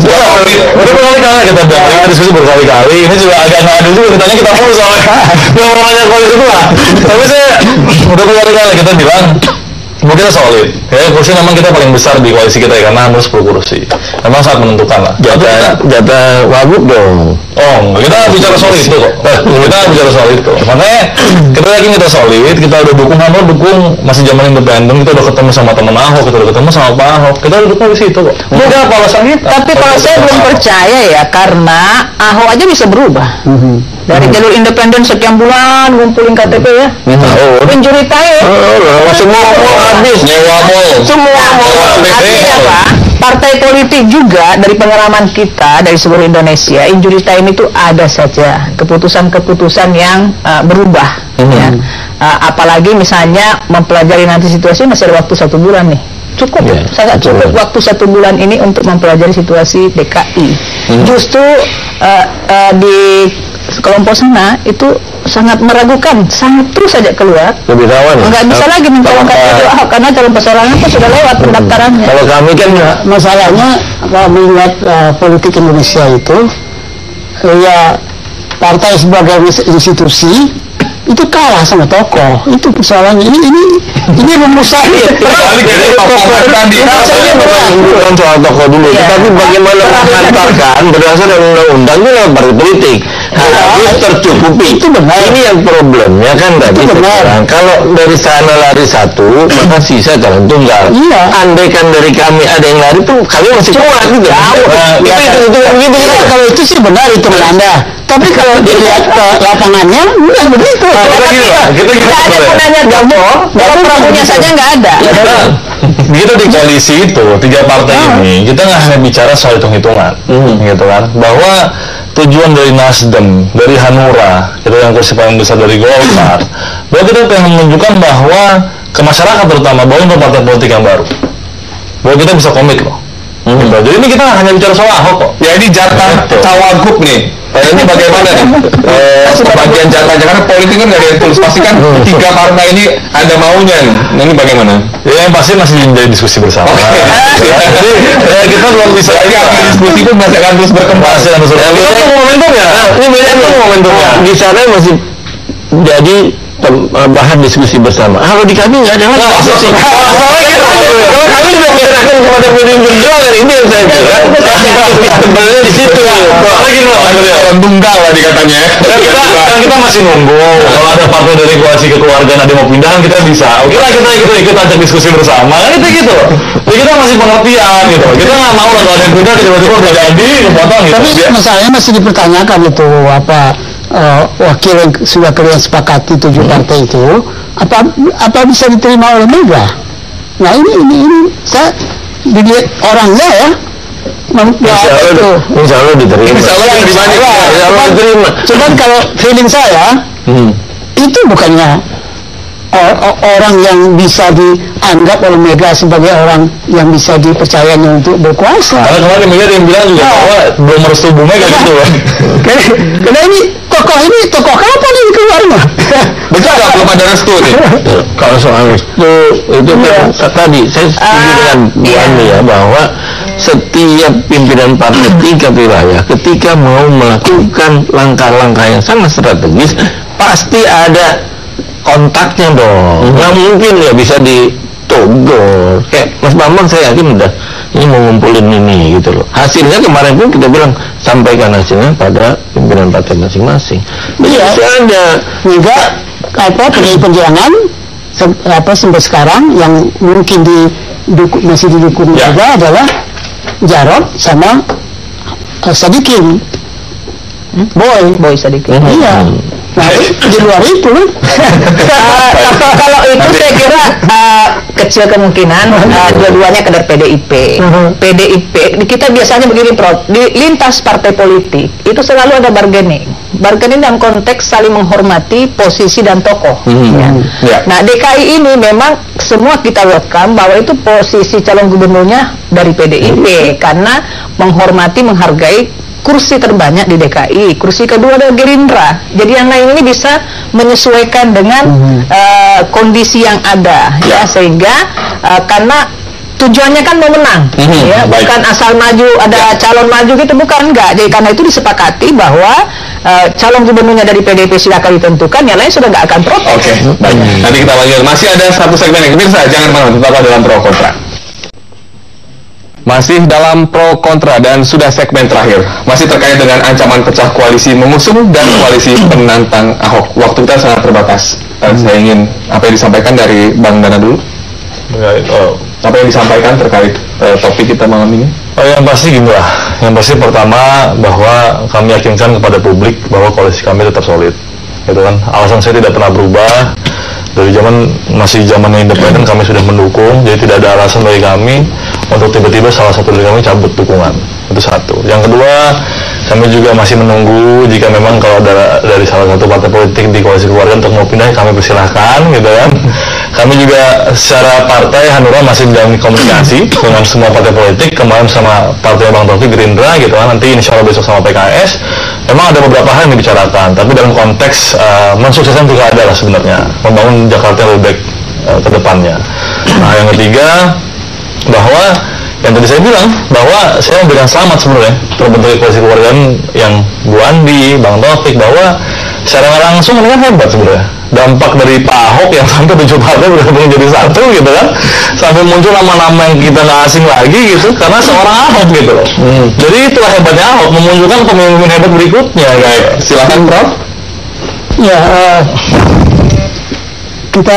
udah berkali-kali kita bilang, diskusi berkali-kali. Ini juga agak nggak adil juga, kitanya kita mau soalnya yang namanya koalisi itu lah. Tapi saya udah berkali-kali kita bilang, mungkin kita solid. Ya, kursi memang kita paling besar di koalisi kita ya, karena harus 10 kursi. Memang sangat menentukan lah. Jatah wagub dong. Oh, kita bicara solid itu kok. Kita bicara solid itu. Makanya kita yakin kita solid, kita udah dukung Hanura, dukung masih zaman independen, kita udah ketemu sama teman Ahok, kita udah ketemu sama Pak Ahok, kita udah dukung di situ kok. Udah apa alasan kita? Tapi kalau saya belum percaya ya, karena Ahok aja bisa berubah. Dari jalur independen sekian bulan ngumpulin KTP ya. Pencuri tayo. Semua habis. Nyewa mall. Semua artinya apa? Partai politik juga dari pengalaman kita dari seluruh Indonesia, injury time itu ada saja keputusan-keputusan yang berubah. Ya. Apalagi misalnya mempelajari nanti situasi masih ada waktu 1 bulan nih. Cukup, sangat cukup waktu 1 bulan ini untuk mempelajari situasi DKI. Justru di kelompok sana itu sangat meragukan, sangat terus saja keluar. Lebih rawan. Nggak bisa lagi mencalonkan Ahok karena calon persoalangan itu sudah lewat pendaftarannya. Kalau kami kan masalahnya kalau melihat politik Indonesia itu ya partai sebagai institusi itu kalah sama tokoh. Itu persoalannya. Ini rumusannya. Bukan soal tokoh dulu, tapi bagaimana menghantarkan berdasarkan undang-undang itu lewat partai politik. Harus tercukupi. Itu benar. Ini yang problemnya kan tadi. Itu benar. Kalau dari sana lari 1, maka sisa calon tunggal. Iya. Andaikan dari kami ada yang lari tuh kami masih kuat gitu. Itu kalau itu sih benar itu Anda. Tapi kalau dilihat ke lapangannya, bukan begitu. Kita ada gunanya tokoh, kalau pramunya saja nggak ada. Kita di koalisi itu 3 partai ini, kita nggak hanya bicara soal hitung-hitungan, gitu kan? Bahwa tujuan dari Nasdem, dari Hanura, itu yang kursi paling besar dari Golkar, bahwa kita pengen menunjukkan bahwa ke masyarakat terutama, bahwa ini partai politik yang baru, bahwa kita bisa komit loh. Gitu. Jadi ini kita hanya bicara soal Ahok kok. Ya ini jatah cawagup nih. Ini bagaimana nih? Pembagian jatahnya, karena politik kan nggak ada yang tulus. Pasti kan 3 partai ini ada maunya nih. Nah, ini bagaimana? Ya yang pasti masih menjadi diskusi bersama. Jadi kita belum bisa. Diskusi pun masih akan terus berkembang. Ini momentumnya. Ini momentumnya. Di sana masih jadi bahan diskusi bersama. Kalau di kami nggak ada lagi diskusi. Kalau kami sudah menyerahkan kepada pemimpin perjuangan, ini yang saya bilang. Sebenarnya di situ. Tunggal lah dikatanya. Kita masih nunggu. Kalau ada partai dari koalisi kekeluargaan ada mau pindah, kita bisa. Oke lah, kita ikut ajak diskusi bersama. Kan itu gitu. Jadi kita masih pengertian gitu. Kita nggak mau lah kalau ada yang pindah tiba-tiba udah jadi kepotong gitu. Tapi masalahnya masih dipertanyakan itu wakil yang sudah kalian sepakati 7 partai itu apa bisa diterima oleh Mega? Nah ini saya dilihat orangnya ya. Insya Allah diterima. Insya Allah diterima. Cuman kalau feeling saya itu bukannya orang yang bisa dianggap oleh Mega sebagai orang yang bisa dipercayanya untuk berkuasa. Karena kemarin Mega yang bilang juga bahwa belum merestui Bu Mega gitu. Karena ini tokoh kapan ini keluarnya? Betul nggak belum ada restu nih? Kalau soal restu itu kan tadi saya setuju dengan Bu Andi ya, bahwa setiap pimpinan partai tingkat wilayah ketika mau melakukan langkah-langkah yang sangat strategis pasti ada kontaknya dong. Nggak mungkin ya bisa ditogol. Kayak Mas Bambang saya yakin udah ini mau ngumpulin ini gitu loh. Hasilnya kemarin pun kita bilang sampaikan hasilnya pada pimpinan partai masing-masing. Iya, ada juga PDI Perjuangan sampai sekarang yang mungkin masih didukung juga adalah Jarod sama Sadikin. Boy Sadikin. Iya. Nah, di luar itu kalau itu saya kira kecil kemungkinan dua-duanya kader PDIP. PDIP kita biasanya begini Prof, di lintas partai politik itu selalu ada bargaining dalam konteks saling menghormati posisi dan tokoh. Nah DKI ini memang semua kita welcome bahwa itu posisi calon gubernurnya dari PDIP karena menghormati, menghargai kursi terbanyak di DKI, kursi kedua adalah Gerindra. Jadi yang lain ini bisa menyesuaikan dengan kondisi yang ada, ya sehingga karena tujuannya kan mau menang, ya bukan asal maju ada calon maju gitu, bukan enggak. Jadi karena itu disepakati bahwa calon gubernurnya dari PDIP silakan ditentukan, yang lain sudah nggak akan protes. Oke, baik. Nanti kita lanjut. Masih ada satu segmen yang pemirsa, jangan mana tetaplah dalam pro kontra. Masih dalam pro kontra dan sudah segmen terakhir. Masih terkait dengan ancaman pecah koalisi mengusung dan koalisi penantang Ahok. Waktu kita sangat terbatas. Saya ingin apa yang disampaikan dari Bang Dana dulu. Apa yang disampaikan terkait topik kita malam ini? Yang pasti gini lah. Yang pasti pertama bahwa kami yakinkan kepada publik bahwa koalisi kami tetap solid. Itu kan alasan saya tidak pernah berubah. Dari masih zamannya independen kami sudah mendukung, jadi tidak ada alasan bagi kami untuk tiba-tiba salah satu dari kami cabut dukungan. Itu satu. Yang kedua, kami juga masih menunggu jika memang kalau dari salah satu partai politik di koalisi keluarga untuk mau pindah, kami persilahkan gitu kan. Kami juga secara partai Hanura masih menjalani komunikasi dengan semua partai politik, kemarin sama partai Bang Taufik Gerindra gitu kan, nanti insya Allah besok sama PKS. Memang ada beberapa hal yang dibicarakan, tapi dalam konteks mensukseskan juga ada lah sebenarnya, membangun Jakarta yang lebih baik ke depannya. Nah yang ketiga, bahwa yang tadi saya bilang bahwa saya memberikan selamat sebenarnya terbentuk koalisi keluargaan yang Bu Andi, Bang Taufik, bahwa secara langsung ini kan hebat sebenarnya. Dampak dari Pak Ahok yang sampai 7 partai bergabung jadi satu gitu kan, sampai muncul nama-nama yang kita nggak asing lagi gitu, karena seorang Ahok gitu loh. Jadi itulah hebatnya Ahok, memunculkan pemimpin hebat berikutnya. Baik, silakan Prof. Ya, kita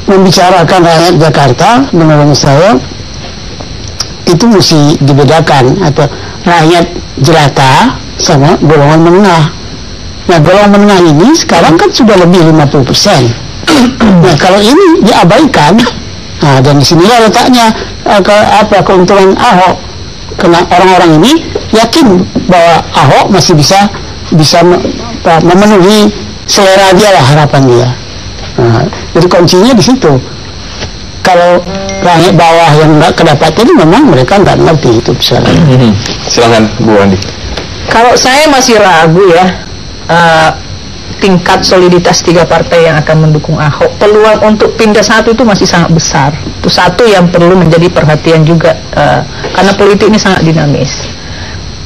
membicarakan rakyat Jakarta, menurut saya itu mesti dibedakan, atau rakyat jelata sama golongan menengah. Nah golongan menengah ini sekarang kan sudah lebih 50%. Nah kalau ini diabaikan, nah dan disinilah letaknya keuntungan Ahok. Karena orang-orang ini yakin bahwa Ahok masih bisa memenuhi selera dia lah, harapan dia. Nah, jadi kuncinya di situ. Kalau rakyat bawah yang nggak kedapatan itu memang mereka nggak ngerti itu persoalan. Silakan Bu Andi. Kalau saya masih ragu ya, tingkat soliditas 3 partai yang akan mendukung Ahok, peluang untuk pindah satu itu masih sangat besar. Itu satu yang perlu menjadi perhatian juga, karena politik ini sangat dinamis.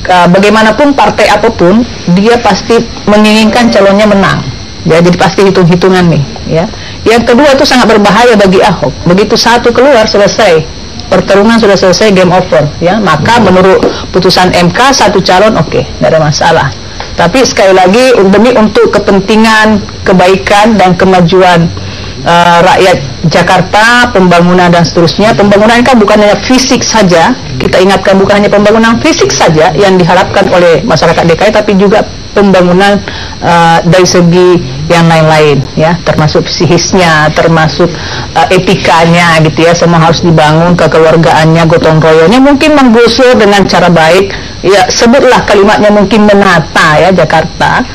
Bagaimanapun partai apapun, dia pasti menginginkan calonnya menang. Ya, jadi pasti hitung-hitungan nih. Ya. Yang kedua itu sangat berbahaya bagi Ahok. Begitu satu keluar, selesai. Pertarungan sudah selesai, game over. Ya, maka menurut putusan MK satu calon oke, tidak ada masalah. Tapi sekali lagi demi untuk kepentingan, kebaikan dan kemajuan rakyat Jakarta, pembangunan dan seterusnya. Pembangunan kan bukan hanya fisik saja. Kita ingatkan bukan hanya pembangunan fisik saja yang diharapkan oleh masyarakat DKI, tapi juga pembangunan dari segi yang lain-lain, ya, termasuk psikisnya, termasuk etikanya, gitu ya. Semua harus dibangun, kekeluargaannya, gotong royongnya, mungkin menggusur dengan cara baik. Ya, sebutlah kalimatnya mungkin menata ya Jakarta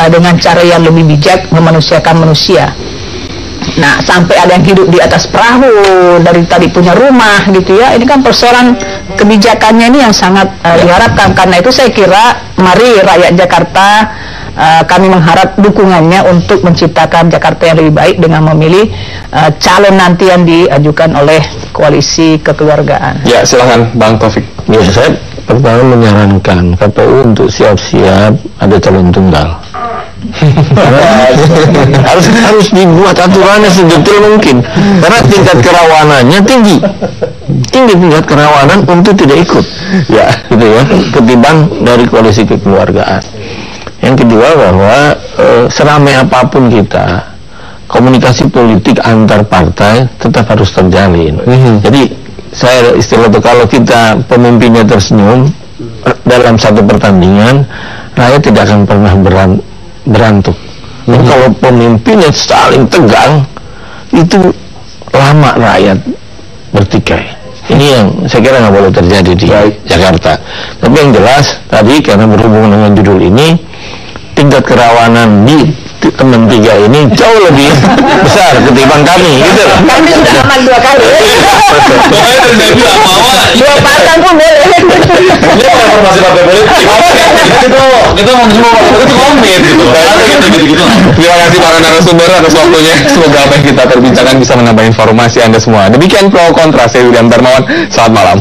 dengan cara yang lebih bijak, memanusiakan manusia. Nah, sampai ada yang hidup di atas perahu, dari tadi punya rumah gitu ya. Ini kan persoalan kebijakannya ini yang sangat diharapkan. Karena itu saya kira mari rakyat Jakarta, kami mengharap dukungannya untuk menciptakan Jakarta yang lebih baik dengan memilih calon nanti yang diajukan oleh koalisi kekeluargaan. Ya, silakan Bang Taufik. Ya, saya pertama menyarankan KPU untuk siap-siap ada calon tunggal. harus dibuat aturannya sedetail mungkin, karena tingkat kerawanannya tinggi tingkat kerawanan untuk tidak ikut, ya gitu ya, ketimbang dari koalisi kekeluargaan. Yang kedua bahwa seramai apapun kita, komunikasi politik antar partai tetap harus terjalin. Jadi saya istilah itu, kalau kita pemimpinnya tersenyum dalam satu pertandingan, rakyat tidak akan pernah berantuk. Dan kalau pemimpinnya saling tegang, itu lama rakyat bertikai. Ini yang saya kira nggak boleh terjadi di Jakarta. Tapi yang jelas tadi, karena berhubungan dengan judul ini, tingkat kerawanan di teman tiga ini jauh lebih besar ketimbang kami, gitu loh. Kami sudah aman 2 kali. Dua pasang pun boleh. Ini informasi partai politik. Kita mau semua itu komit gitu. Terima kasih para narasumber atas waktunya. Semoga apa yang kita perbincangkan bisa menambah informasi Anda semua. Demikian Pro Kontra, saya William Darmawan. Selamat malam.